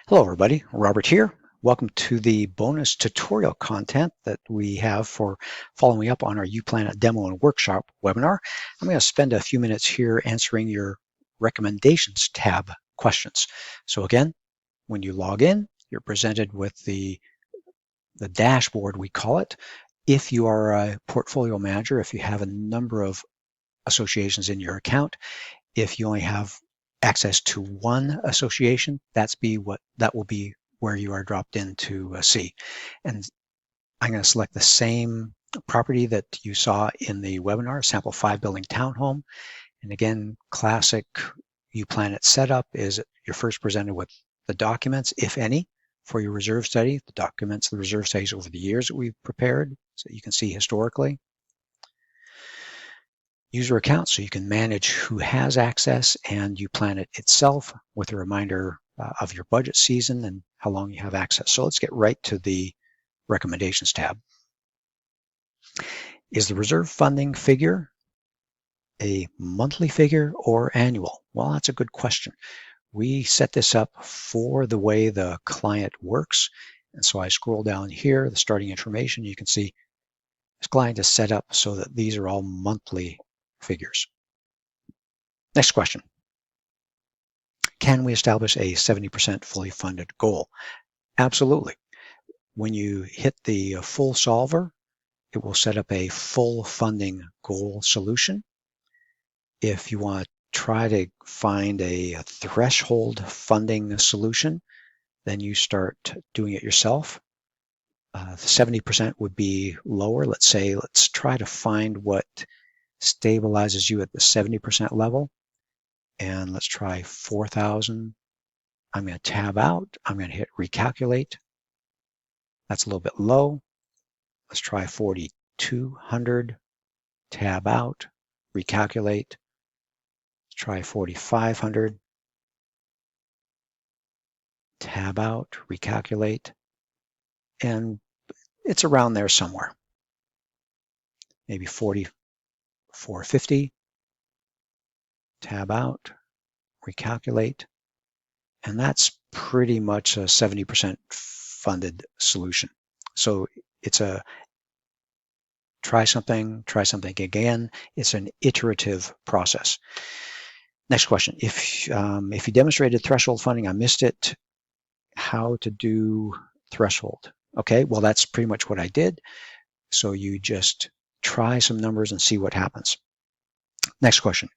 Hello everybody, Robert here. Welcome to the bonus tutorial content that we have for following up on our uPlanIt demo and workshop webinar. I'm going to spend a few minutes here answering your recommendations tab questions. So again, when you log in, you're presented with the dashboard, we call it. If you are a portfolio manager, if you have a number of associations in your account, if you only have access to one association, that will be where you are dropped into see. And I'm going to select the same property that you saw in the webinar, sample 5 building townhome. And again, classic uPlanIt setup is you're first presented with the documents, if any, for your reserve study, the reserve studies over the years that we've prepared, so you can see historically. User account, so you can manage who has access, and uPlanIt itself with a reminder of your budget season and how long you have access. So let's get right to the recommendations tab. Is the reserve funding figure a monthly figure or annual? Well, that's a good question. We set this up for the way the client works. And so I scroll down here, the starting information, you can see this client is set up so that these are all monthly figures. Next question. Can we establish a 70% fully funded goal? Absolutely. When you hit the full solver, it will set up a full funding goal solution. If you want to try to find a threshold funding solution, then you start doing it yourself. 70% would be lower. Let's try to find what stabilizes you at the 70% level. And let's try 4,000. I'm going to tab out. I'm going to hit recalculate. That's a little bit low. Let's try 4,200. Tab out, recalculate. Let's try 4,500. Tab out, recalculate. And it's around there somewhere. Maybe 4,450. Tab out, recalculate. And that's pretty much a 70% funded solution. So it's a try something again. It's an iterative process. Next question. If you demonstrated threshold funding, I missed it. How to do threshold? Okay, well, that's pretty much what I did. So you just try some numbers and see what happens. Next question.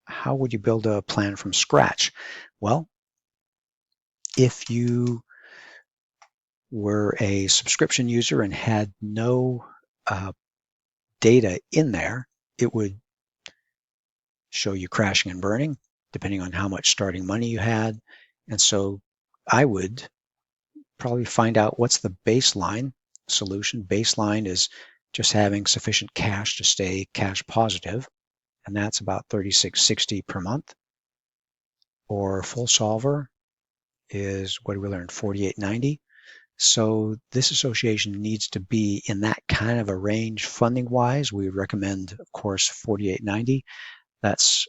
How would you build a plan from scratch? Well, if you were a subscription user and had no data in there, it would show you crashing and burning, depending on how much starting money you had. And so I would probably find out what's the baseline solution. Baseline is just having sufficient cash to stay cash positive, and that's about $36.60 per month. Or full solver is, what do we learn, $48.90. So this association needs to be in that kind of a range funding-wise. We would recommend, of course, $48.90. That's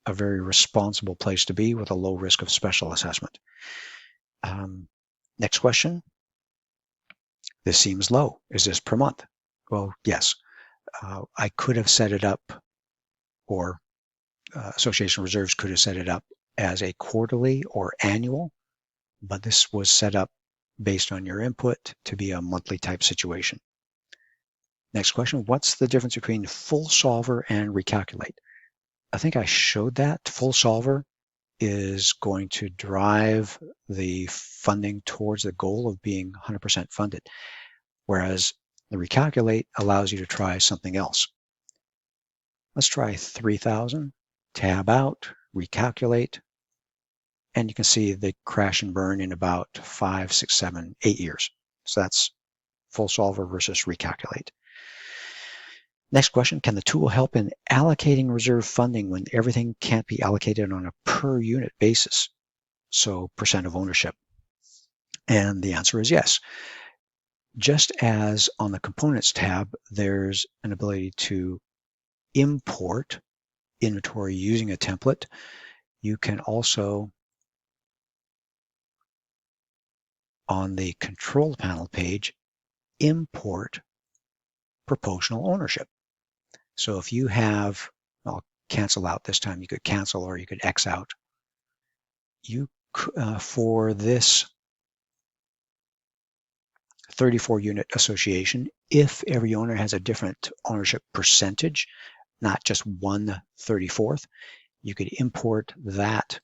a very responsible place to be with a low risk of special assessment. Next question. This seems low. Is this per month? Well, yes. I could have set it up, or Association Reserves could have set it up as a quarterly or annual, but this was set up based on your input to be a monthly type situation. Next question. What's the difference between full solver and recalculate? I think I showed that. Full solver is going to drive the funding towards the goal of being 100% funded, whereas the recalculate allows you to try something else. Let's try 3,000, tab out, recalculate, and you can see the crash and burn in about 5, 6, 7, 8 years. So that's full solver versus recalculate. Next question, can the tool help in allocating reserve funding when everything can't be allocated on a per unit basis? So percent of ownership. And the answer is yes. Just as on the components tab, there's an ability to import inventory using a template, you can also on the control panel page, import proportional ownership. So if you have, I'll cancel out this time, you could cancel or you could X out. You for this 34 unit association, if every owner has a different ownership percentage, not just 1/34th, you could import that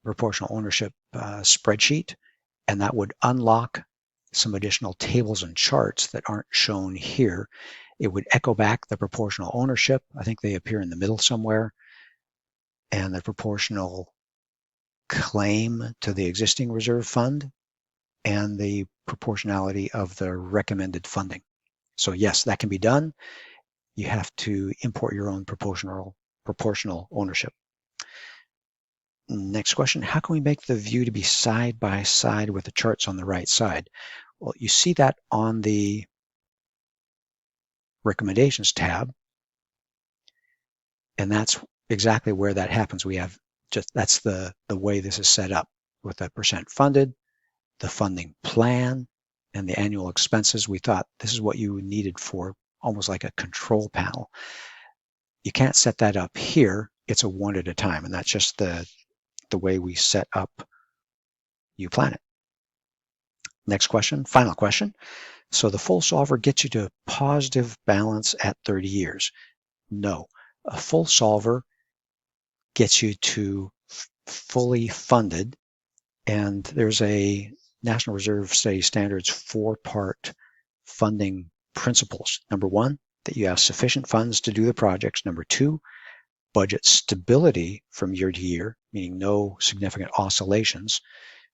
proportional ownership spreadsheet, and that would unlock some additional tables and charts that aren't shown here. It would echo back the proportional ownership. I think they appear in the middle somewhere, and the proportional claim to the existing reserve fund, and the proportionality of the recommended funding. So yes, that can be done. You have to import your own proportional ownership. Next question, how can we make the view to be side by side with the charts on the right side? Well, you see that on the recommendations tab, and that's exactly where that happens. We have that's the way this is set up, with the percent funded, the funding plan, and the annual expenses. We thought this is what you needed for almost like a control panel. You can't set that up here. It's a one at a time, and that's just the way we set up uPlanIt. Next question, final question. So the full solver gets you to positive balance at 30 years. No, a full solver gets you to fully funded, and there's a National Reserve Study Standards 4-part funding principles. Number 1, that you have sufficient funds to do the projects. Number 2, budget stability from year to year, meaning no significant oscillations.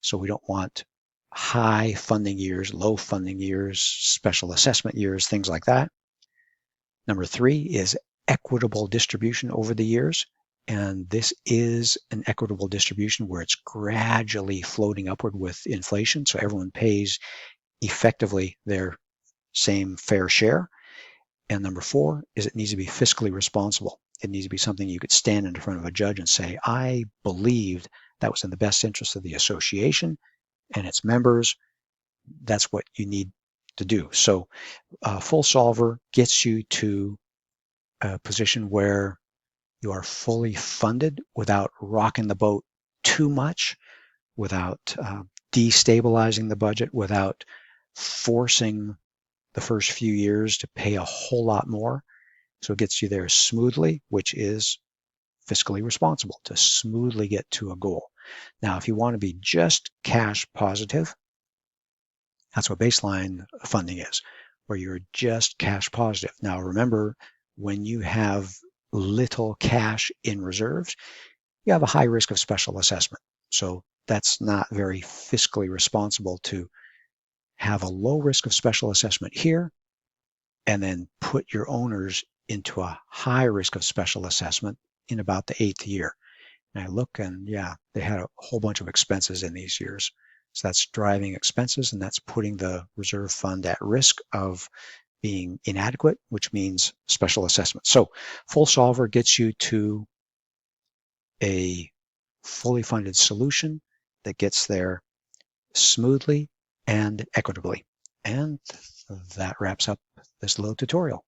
So we don't want high funding years, low funding years, special assessment years, things like that. Number 3 is equitable distribution over the years. And this is an equitable distribution where it's gradually floating upward with inflation. So everyone pays effectively their same fair share. And number 4 is it needs to be fiscally responsible. It needs to be something you could stand in front of a judge and say, I believed that was in the best interest of the association and its members. That's what you need to do. So full solver gets you to a position where you are fully funded without rocking the boat too much, without destabilizing the budget, without forcing the first few years to pay a whole lot more. So it gets you there smoothly, which is fiscally responsible, to smoothly get to a goal. Now, if you want to be just cash positive, that's what baseline funding is, where you're just cash positive. Now, remember, when you have little cash in reserves, you have a high risk of special assessment. So that's not very fiscally responsible to have a low risk of special assessment here and then put your owners into a high risk of special assessment in about the 8th year. And I look, and yeah, they had a whole bunch of expenses in these years. So that's driving expenses, and that's putting the reserve fund at risk of being inadequate, which means special assessment. So full solver gets you to a fully funded solution that gets there smoothly and equitably. And that wraps up this little tutorial.